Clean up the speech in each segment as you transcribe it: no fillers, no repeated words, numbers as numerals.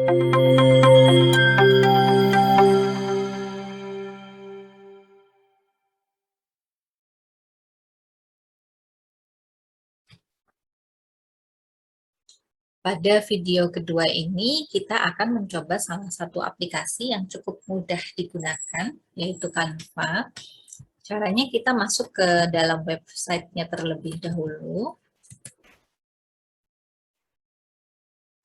Pada video kedua ini, kita akan mencoba salah satu aplikasi yang cukup mudah digunakan, yaitu Canva. Caranya kita masuk ke dalam websitenya terlebih dahulu.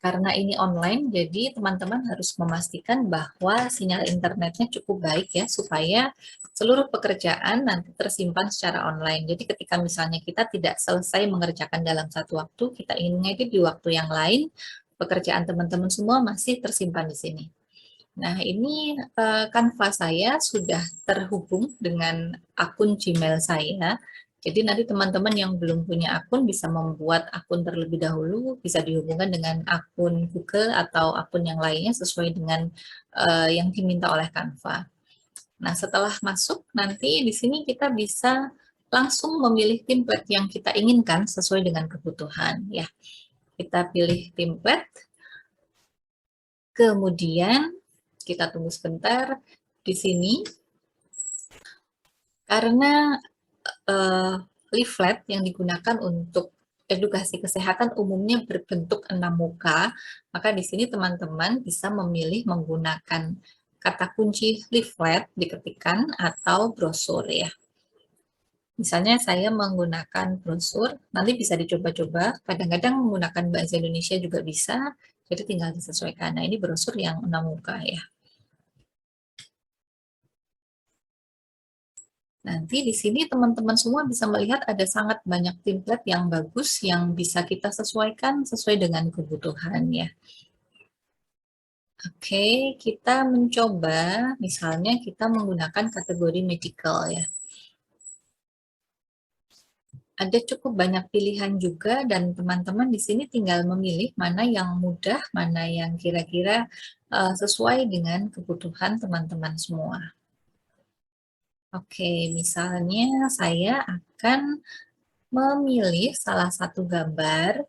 Karena ini online, jadi teman-teman harus memastikan bahwa sinyal internetnya cukup baik ya, supaya seluruh pekerjaan nanti tersimpan secara online. Jadi ketika misalnya kita tidak selesai mengerjakan dalam satu waktu, kita ingin ngedit di waktu yang lain, pekerjaan teman-teman semua masih tersimpan di sini. Nah, ini Canva saya sudah terhubung dengan akun Gmail saya. Jadi nanti teman-teman yang belum punya akun bisa membuat akun terlebih dahulu, bisa dihubungkan dengan akun Google atau akun yang lainnya sesuai dengan yang diminta oleh Canva. Nah, setelah masuk, nanti di sini kita bisa langsung memilih template yang kita inginkan sesuai dengan kebutuhan. Ya, kita pilih template, kemudian kita tunggu sebentar. Di sini, karena leaflet yang digunakan untuk edukasi kesehatan umumnya berbentuk 6 muka, maka di sini teman-teman bisa memilih menggunakan kata kunci leaflet diketikkan atau brosur ya. Misalnya saya menggunakan brosur, nanti bisa dicoba-coba, kadang-kadang menggunakan bahasa Indonesia juga bisa, jadi tinggal disesuaikan. Nah, ini brosur yang 6 muka ya. Nanti di sini teman-teman semua bisa melihat ada sangat banyak template yang bagus yang bisa kita sesuaikan sesuai dengan kebutuhan ya. Oke, kita mencoba misalnya kita menggunakan kategori medical ya. Ada cukup banyak pilihan juga dan teman-teman di sini tinggal memilih mana yang mudah, mana yang kira-kira sesuai dengan kebutuhan teman-teman semua. Oke, misalnya saya akan memilih salah satu gambar.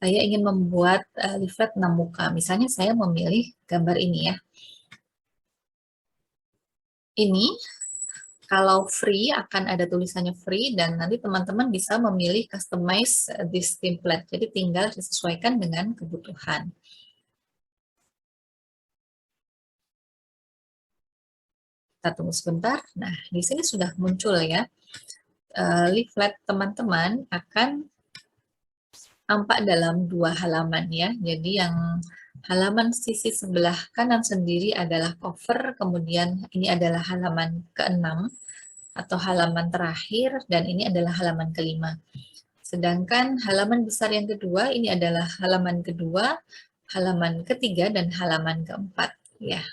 Saya ingin membuat leaflet 6 muka. Misalnya saya memilih gambar ini ya. Ini kalau free akan ada tulisannya free dan nanti teman-teman bisa memilih customize this template. Jadi tinggal disesuaikan dengan kebutuhan. Kita tunggu sebentar. Nah, di sini sudah muncul ya. Leaflet teman-teman akan nampak dalam 2 halaman ya. Jadi yang halaman sisi sebelah kanan sendiri adalah cover, kemudian ini adalah halaman ke-6 atau halaman terakhir, dan ini adalah halaman kelima. Sedangkan halaman besar yang kedua, ini adalah halaman kedua, halaman ketiga, dan halaman keempat. Ya.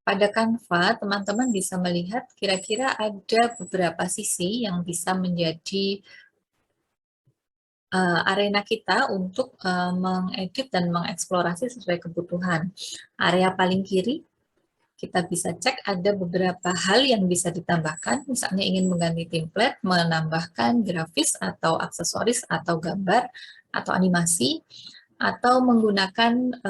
Pada Canva, teman-teman bisa melihat kira-kira ada beberapa sisi yang bisa menjadi arena kita untuk mengedit dan mengeksplorasi sesuai kebutuhan. Area paling kiri, kita bisa cek ada beberapa hal yang bisa ditambahkan, misalnya ingin mengganti template, menambahkan grafis atau aksesoris atau gambar atau animasi, atau menggunakan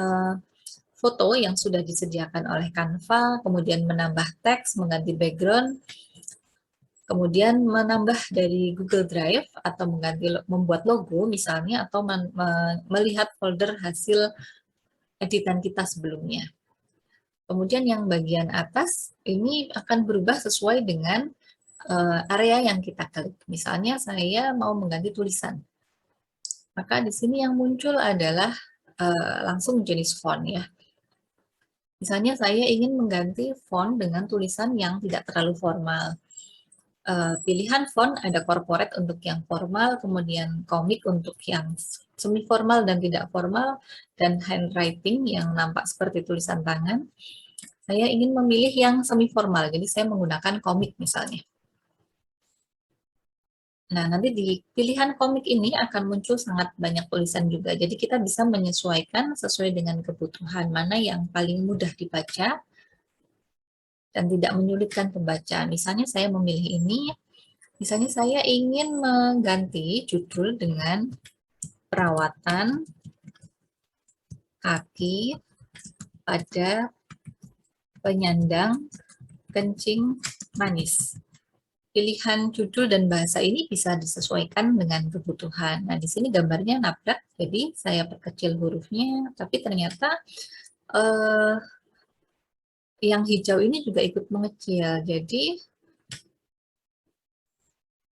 foto yang sudah disediakan oleh Canva, kemudian menambah teks, mengganti background, kemudian menambah dari Google Drive atau membuat logo misalnya, atau melihat folder hasil editan kita sebelumnya. Kemudian yang bagian atas ini akan berubah sesuai dengan area yang kita klik. Misalnya saya mau mengganti tulisan. Maka di sini yang muncul adalah langsung jenis font ya. Misalnya saya ingin mengganti font dengan tulisan yang tidak terlalu formal. Pilihan font ada corporate untuk yang formal, kemudian komik untuk yang semi formal dan tidak formal, dan handwriting yang nampak seperti tulisan tangan. Saya ingin memilih yang semi formal, jadi saya menggunakan komik misalnya. Nah, nanti di pilihan komik ini akan muncul sangat banyak tulisan juga. Jadi kita bisa menyesuaikan sesuai dengan kebutuhan mana yang paling mudah dibaca dan tidak menyulitkan pembaca. Misalnya saya memilih ini, misalnya saya ingin mengganti judul dengan perawatan kaki pada penyandang kencing manis. Pilihan judul dan bahasa ini bisa disesuaikan dengan kebutuhan. Nah, di sini gambarnya nabrak, jadi saya perkecil hurufnya, tapi ternyata yang hijau ini juga ikut mengecil. Jadi,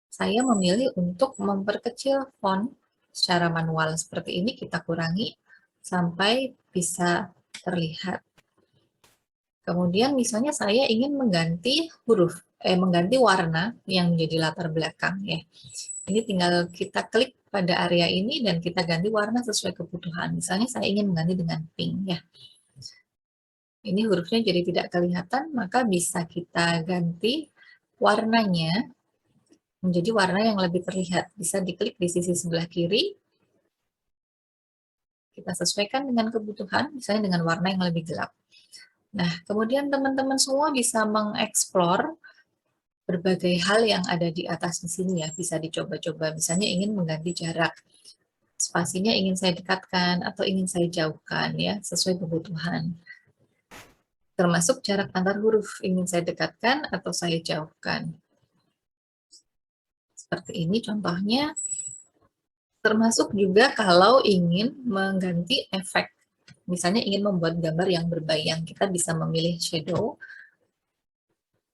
saya memilih untuk memperkecil font secara manual. Seperti ini kita kurangi sampai bisa terlihat. Kemudian misalnya saya ingin mengganti mengganti warna yang menjadi latar belakang ya. Ini tinggal kita klik pada area ini dan kita ganti warna sesuai kebutuhan. Misalnya saya ingin mengganti dengan pink ya. Ini hurufnya jadi tidak kelihatan, maka bisa kita ganti warnanya menjadi warna yang lebih terlihat. Bisa diklik di sisi sebelah kiri, kita sesuaikan dengan kebutuhan, misalnya dengan warna yang lebih gelap. Nah, kemudian teman-teman semua bisa mengeksplor berbagai hal yang ada di atas di sini ya, bisa dicoba-coba. Misalnya ingin mengganti jarak, spasinya ingin saya dekatkan atau ingin saya jauhkan ya, sesuai kebutuhan. Termasuk jarak antar huruf, ingin saya dekatkan atau saya jauhkan. Seperti ini contohnya. Termasuk juga kalau ingin mengganti efek. Misalnya ingin membuat gambar yang berbayang, kita bisa memilih shadow.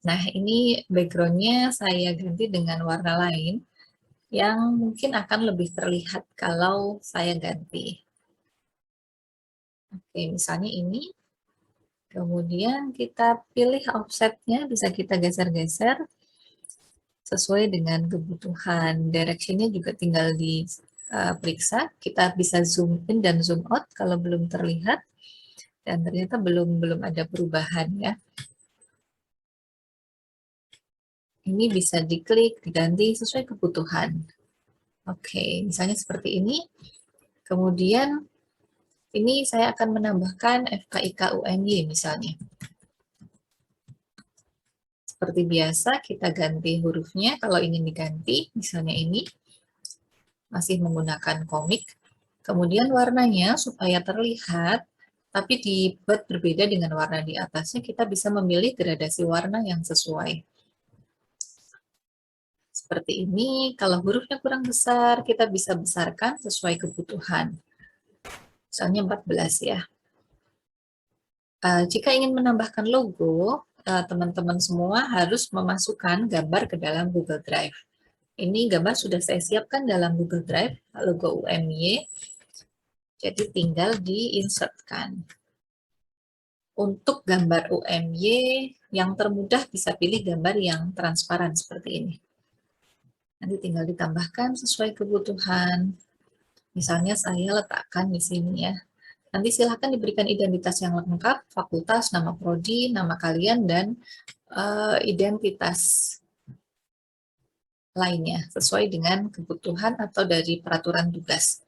Nah, ini background-nya saya ganti dengan warna lain yang mungkin akan lebih terlihat kalau saya ganti. Oke, misalnya ini. Kemudian kita pilih offset-nya, bisa kita geser-geser sesuai dengan kebutuhan. Direction-nya juga tinggal diperiksa. Kita bisa zoom in dan zoom out kalau belum terlihat. Dan ternyata belum ada perubahan ya. Ini bisa diklik, diganti sesuai kebutuhan. Oke, misalnya seperti ini. Kemudian ini saya akan menambahkan FKIK-UNY misalnya. Seperti biasa kita ganti hurufnya kalau ingin diganti, misalnya ini masih menggunakan komik. Kemudian warnanya supaya terlihat tapi dibuat berbeda dengan warna di atasnya, kita bisa memilih gradasi warna yang sesuai. Seperti ini, kalau hurufnya kurang besar, kita bisa besarkan sesuai kebutuhan. Misalnya 14 ya. Jika ingin menambahkan logo, teman-teman semua harus memasukkan gambar ke dalam Google Drive. Ini gambar sudah saya siapkan dalam Google Drive, logo UMY, jadi tinggal diinsertkan. Untuk gambar UMY, yang termudah bisa pilih gambar yang transparan seperti ini. Nanti tinggal ditambahkan sesuai kebutuhan. Misalnya saya letakkan di sini ya. Nanti silakan diberikan identitas yang lengkap, fakultas, nama prodi, nama kalian, dan identitas lainnya sesuai dengan kebutuhan atau dari peraturan tugas.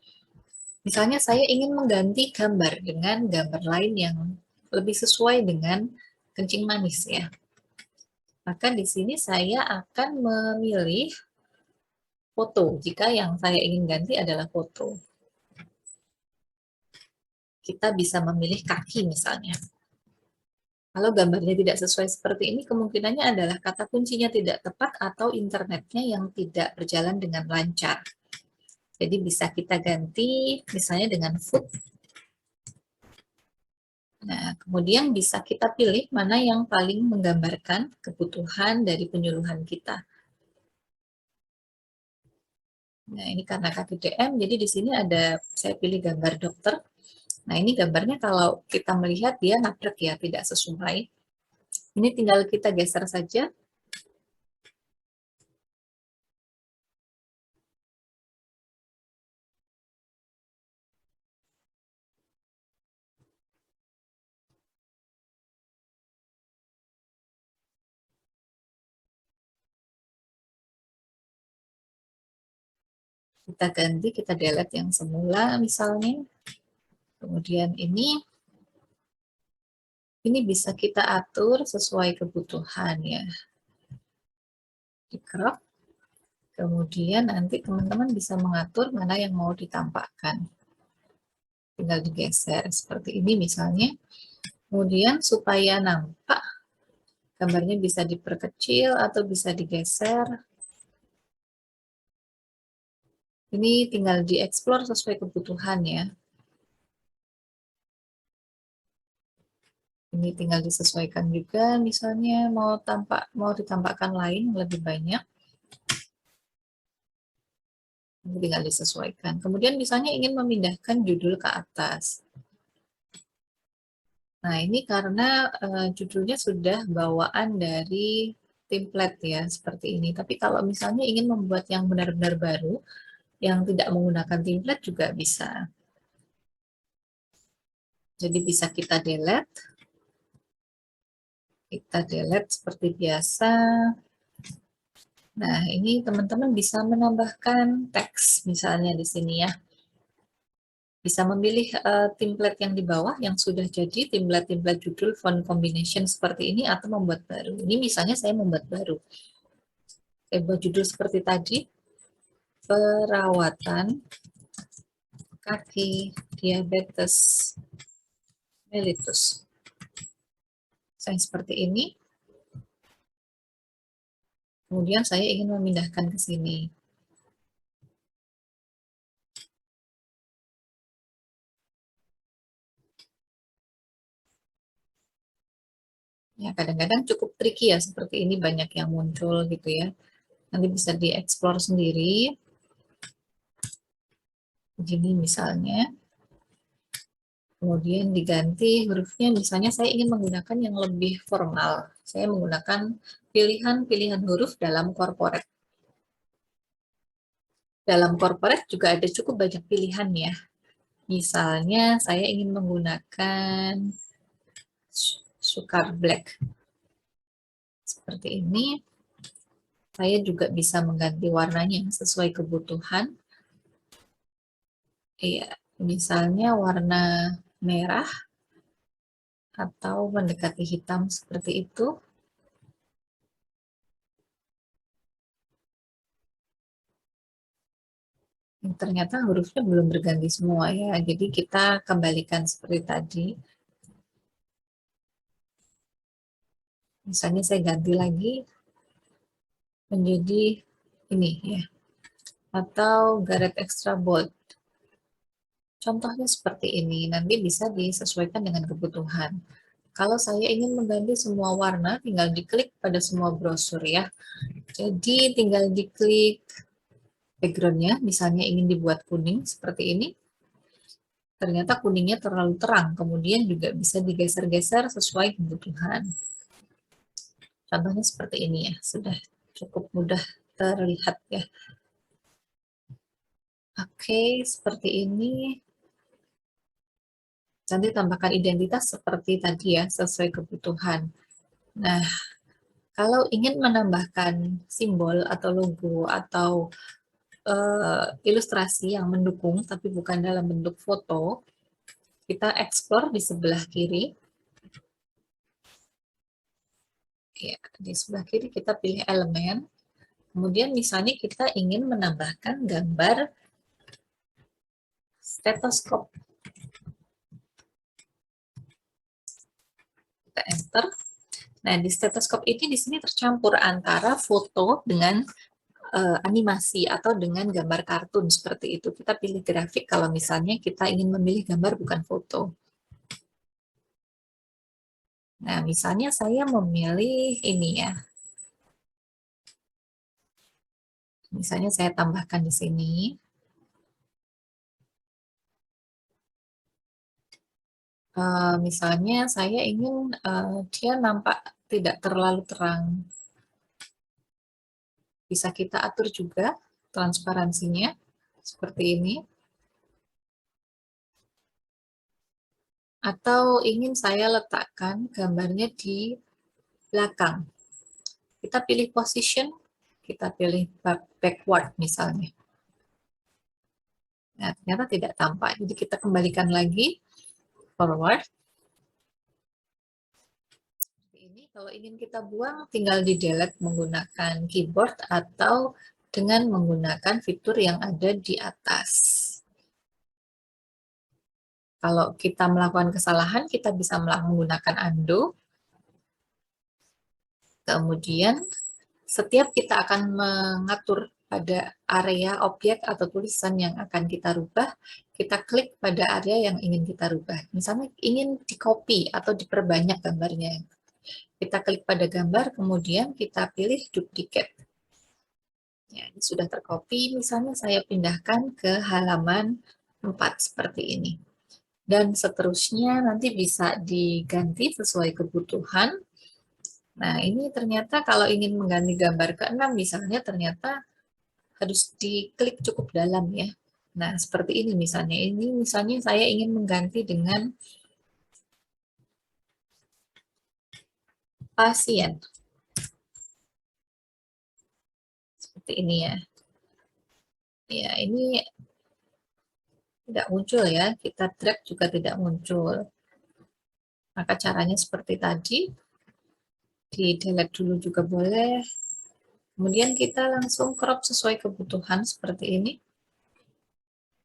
Misalnya saya ingin mengganti gambar dengan gambar lain yang lebih sesuai dengan kencing manis ya. Maka di sini saya akan memilih foto jika yang saya ingin ganti adalah foto. Kita bisa memilih kaki misalnya. Kalau gambarnya tidak sesuai seperti ini, kemungkinannya adalah kata kuncinya tidak tepat atau internetnya yang tidak berjalan dengan lancar. Jadi bisa kita ganti misalnya dengan foot. Nah, kemudian bisa kita pilih mana yang paling menggambarkan kebutuhan dari penyuluhan kita. Nah, ini karena KTDM, jadi di sini ada, saya pilih gambar dokter. Nah, ini gambarnya kalau kita melihat dia nabrek ya, tidak sesuai. Ini tinggal kita geser saja. Kita ganti, kita delete yang semula misalnya. Kemudian ini bisa kita atur sesuai kebutuhan ya. Di crop. Kemudian nanti teman-teman bisa mengatur mana yang mau ditampakkan. tinggal digeser seperti ini misalnya. Kemudian supaya nampak, gambarnya bisa diperkecil atau bisa digeser. Ini tinggal dieksplor sesuai kebutuhan ya. Ini tinggal disesuaikan juga, misalnya mau ditampakkan lain yang lebih banyak. Ini tinggal disesuaikan. Kemudian misalnya ingin memindahkan judul ke atas. Nah, ini karena judulnya sudah bawaan dari template ya, seperti ini. Tapi kalau misalnya ingin membuat yang benar-benar baru, yang tidak menggunakan template juga bisa. Jadi bisa kita delete. Kita delete seperti biasa. Nah, ini teman-teman bisa menambahkan teks misalnya di sini ya. Bisa memilih template yang di bawah yang sudah jadi, template judul font combination seperti ini, atau membuat baru. Ini misalnya saya membuat baru. Saya buat judul seperti tadi, perawatan kaki diabetes mellitus. Saya seperti ini. Kemudian saya ingin memindahkan ke sini. Ya, kadang-kadang cukup tricky ya, seperti ini banyak yang muncul gitu ya. Nanti bisa dieksplor sendiri. Begini misalnya. Kemudian diganti hurufnya, misalnya saya ingin menggunakan yang lebih formal. Saya menggunakan pilihan-pilihan huruf dalam corporate. Dalam corporate juga ada cukup banyak pilihan ya. Misalnya saya ingin menggunakan sukar black. Seperti ini. Saya juga bisa mengganti warnanya sesuai kebutuhan. Iya, misalnya warna merah atau mendekati hitam seperti itu. Ternyata hurufnya belum berganti semua ya, jadi kita kembalikan seperti tadi. Misalnya saya ganti lagi menjadi ini ya, atau garet extra bold. Contohnya seperti ini, nanti bisa disesuaikan dengan kebutuhan. Kalau saya ingin mengganti semua warna, tinggal diklik pada semua brosur ya. Jadi tinggal diklik background-nya, misalnya ingin dibuat kuning seperti ini. Ternyata kuningnya terlalu terang, kemudian juga bisa digeser-geser sesuai kebutuhan. Contohnya seperti ini ya, sudah cukup mudah terlihat ya. Oke, seperti ini. Nanti tambahkan identitas seperti tadi ya, sesuai kebutuhan. Nah, kalau ingin menambahkan simbol atau logo atau ilustrasi yang mendukung tapi bukan dalam bentuk foto, kita explore di sebelah kiri. Ya, di sebelah kiri kita pilih elemen. Kemudian misalnya kita ingin menambahkan gambar stetoskop. Kita enter. Nah, di stetoskop ini di sini tercampur antara foto dengan animasi atau dengan gambar kartun seperti itu. Kita pilih grafik kalau misalnya kita ingin memilih gambar bukan foto. Nah, misalnya saya memilih ini ya. Misalnya saya tambahkan di sini. Misalnya saya ingin dia nampak tidak terlalu terang. Bisa kita atur juga transparansinya seperti ini. Atau ingin saya letakkan gambarnya di belakang. Kita pilih position, kita pilih backward misalnya. Nah, ternyata tidak tampak. Jadi kita kembalikan lagi forward. Ini kalau ingin kita buang, tinggal di delete menggunakan keyboard atau dengan menggunakan fitur yang ada di atas. Kalau kita melakukan kesalahan, kita bisa menggunakan undo. Kemudian, setiap kita akan mengatur pada area objek atau tulisan yang akan kita rubah, kita klik pada area yang ingin kita rubah. Misalnya ingin di-copy atau diperbanyak gambarnya. Kita klik pada gambar, kemudian kita pilih duplicate. Ya, ini sudah tercopy, misalnya saya pindahkan ke halaman 4 seperti ini. Dan seterusnya nanti bisa diganti sesuai kebutuhan. Nah, ini ternyata kalau ingin mengganti gambar ke-6 misalnya, ternyata harus diklik cukup dalam ya. Nah, seperti ini misalnya. Ini misalnya saya ingin mengganti dengan pasien. Seperti ini ya. Ya, ini tidak muncul ya. Kita drag juga tidak muncul. Maka caranya seperti tadi. Di delete dulu juga boleh. Kemudian kita langsung crop sesuai kebutuhan seperti ini.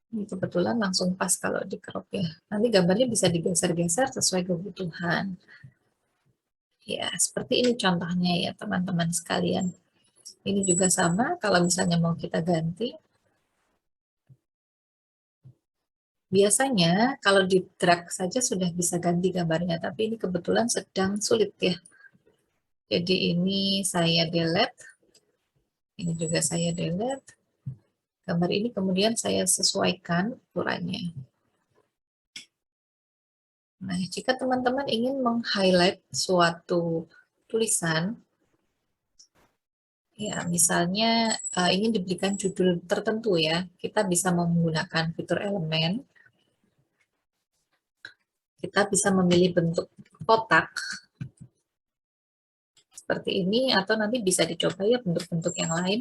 Ini kebetulan langsung pas kalau di crop ya. Nanti gambarnya bisa digeser-geser sesuai kebutuhan. Ya, seperti ini contohnya ya teman-teman sekalian. Ini juga sama, kalau misalnya mau kita ganti. Biasanya kalau di drag saja sudah bisa ganti gambarnya, tapi ini kebetulan sedang sulit ya. Jadi ini saya delete, ini juga saya delete. Gambar ini kemudian saya sesuaikan ukurannya. Nah, jika teman-teman ingin meng-highlight suatu tulisan, ya, misalnya ingin diberikan judul tertentu ya, kita bisa menggunakan fitur elemen. Kita bisa memilih bentuk kotak seperti ini, atau nanti bisa dicoba ya bentuk-bentuk yang lain.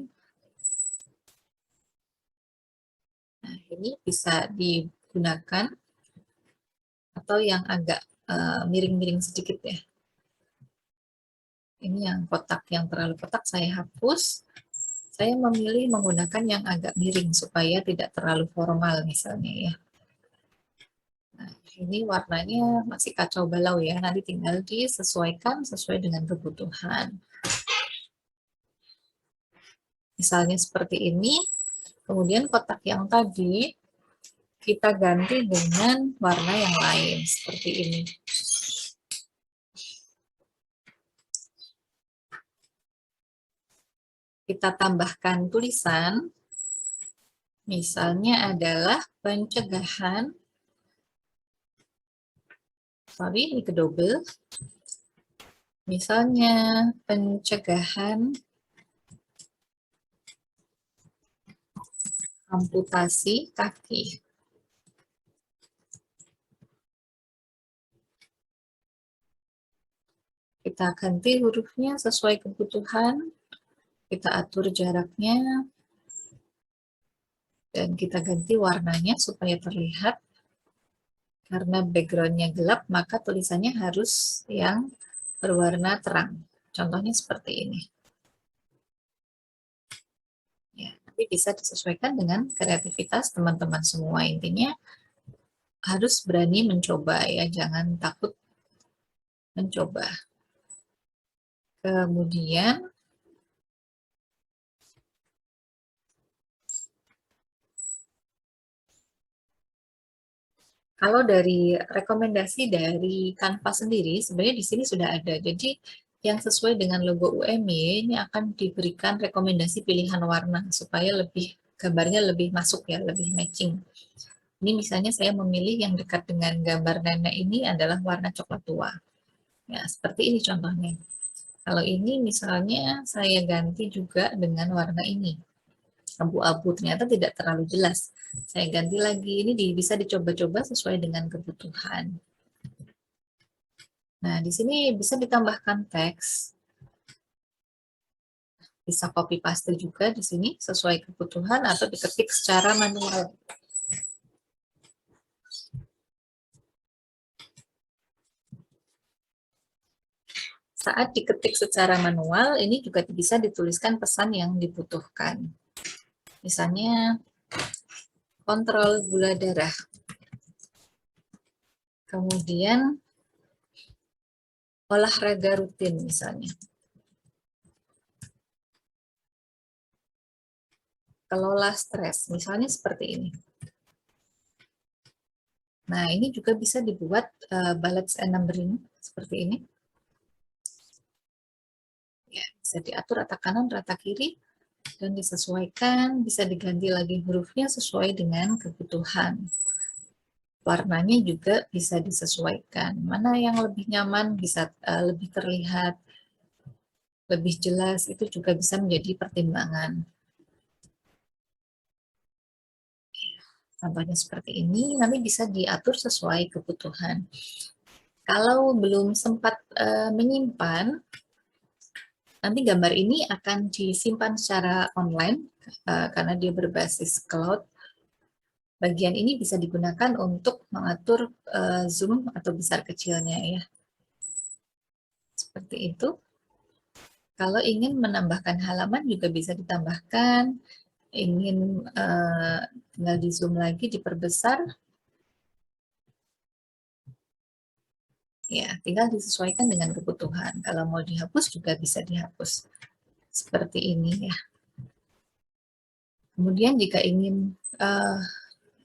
Nah, ini bisa digunakan atau yang agak miring-miring sedikit ya. Ini yang kotak, yang terlalu kotak saya hapus. Saya memilih menggunakan yang agak miring supaya tidak terlalu formal misalnya ya. Nah, ini warnanya masih kacau balau ya, nanti tinggal disesuaikan sesuai dengan kebutuhan. Misalnya seperti ini, kemudian kotak yang tadi kita ganti dengan warna yang lain, seperti ini. Kita tambahkan tulisan, misalnya adalah pencegahan, ini kedouble, misalnya pencegahan amputasi kaki. Kita ganti hurufnya sesuai kebutuhan, kita atur jaraknya, dan kita ganti warnanya supaya terlihat. Karena background-nya gelap, maka tulisannya harus yang berwarna terang. Contohnya seperti ini. Ya, nanti bisa disesuaikan dengan kreativitas teman-teman semua. Intinya harus berani mencoba ya, jangan takut mencoba. Kemudian kalau dari rekomendasi dari Canva sendiri, sebenarnya di sini sudah ada. Jadi yang sesuai dengan logo UMY ini akan diberikan rekomendasi pilihan warna supaya lebih gambarnya lebih masuk ya, lebih matching. Ini misalnya saya memilih yang dekat dengan gambar nenek ini adalah warna coklat tua. Ya, seperti ini contohnya. Kalau ini misalnya saya ganti juga dengan warna ini. Abu-abu, ternyata tidak terlalu jelas. Saya ganti lagi, ini bisa dicoba-coba sesuai dengan kebutuhan. Nah, di sini bisa ditambahkan teks. Bisa copy paste juga di sini sesuai kebutuhan atau diketik secara manual. Saat diketik secara manual, ini juga bisa dituliskan pesan yang dibutuhkan. Misalnya, kontrol gula darah. Kemudian olahraga rutin misalnya. Kelola stres, misalnya seperti ini. Nah, ini juga bisa dibuat balance and numbering seperti ini. Ya, bisa diatur rata kanan, rata kiri, dan disesuaikan, bisa diganti lagi hurufnya sesuai dengan kebutuhan. Warnanya juga bisa disesuaikan. Mana yang lebih nyaman, bisa lebih terlihat, lebih jelas, itu juga bisa menjadi pertimbangan. Contohnya seperti ini, nanti bisa diatur sesuai kebutuhan. Kalau belum sempat menyimpan, nanti gambar ini akan disimpan secara online karena dia berbasis cloud. Bagian ini bisa digunakan untuk mengatur zoom atau besar kecilnya ya. Seperti itu. Kalau ingin menambahkan halaman juga bisa ditambahkan. Ingin tinggal di zoom lagi, diperbesar. Ya, tinggal disesuaikan dengan kebutuhan. Kalau mau dihapus juga bisa dihapus. Seperti ini ya. Kemudian jika ingin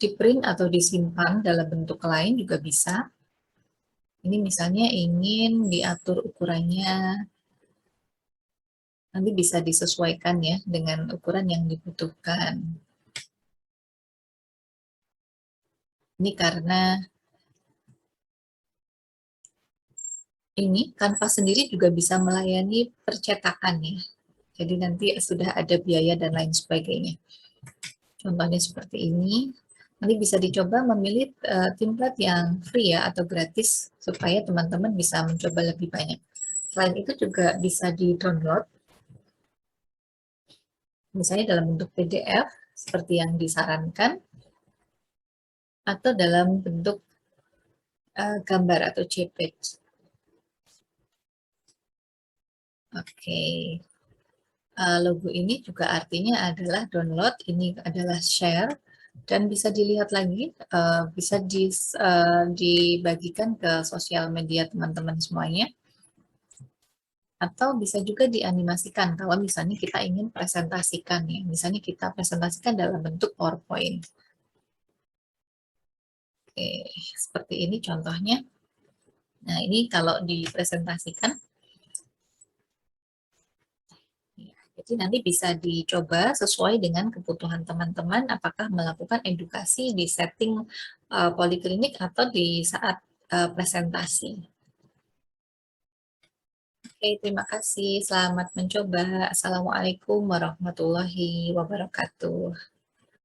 di print atau disimpan dalam bentuk lain juga bisa. Ini misalnya ingin diatur ukurannya, nanti bisa disesuaikan ya dengan ukuran yang dibutuhkan. Ini karena ini Canva sendiri juga bisa melayani percetakan ya. Jadi nanti sudah ada biaya dan lain sebagainya. Contohnya seperti ini. Nanti bisa dicoba memilih template yang free ya atau gratis supaya teman-teman bisa mencoba lebih banyak. Selain itu juga bisa di-download misalnya dalam bentuk PDF seperti yang disarankan atau dalam bentuk gambar atau JPEG. Oke. Logo ini juga artinya adalah download, ini adalah share, dan bisa dilihat lagi, bisa dibagikan ke sosial media teman-teman semuanya, atau bisa juga dianimasikan kalau misalnya kita ingin presentasikan ya, misalnya kita presentasikan dalam bentuk PowerPoint. Oke, seperti ini contohnya. Nah, ini kalau dipresentasikan, jadi nanti bisa dicoba sesuai dengan kebutuhan teman-teman, apakah melakukan edukasi di setting poliklinik atau di saat presentasi. Oke, terima kasih. Selamat mencoba. Assalamualaikum warahmatullahi wabarakatuh.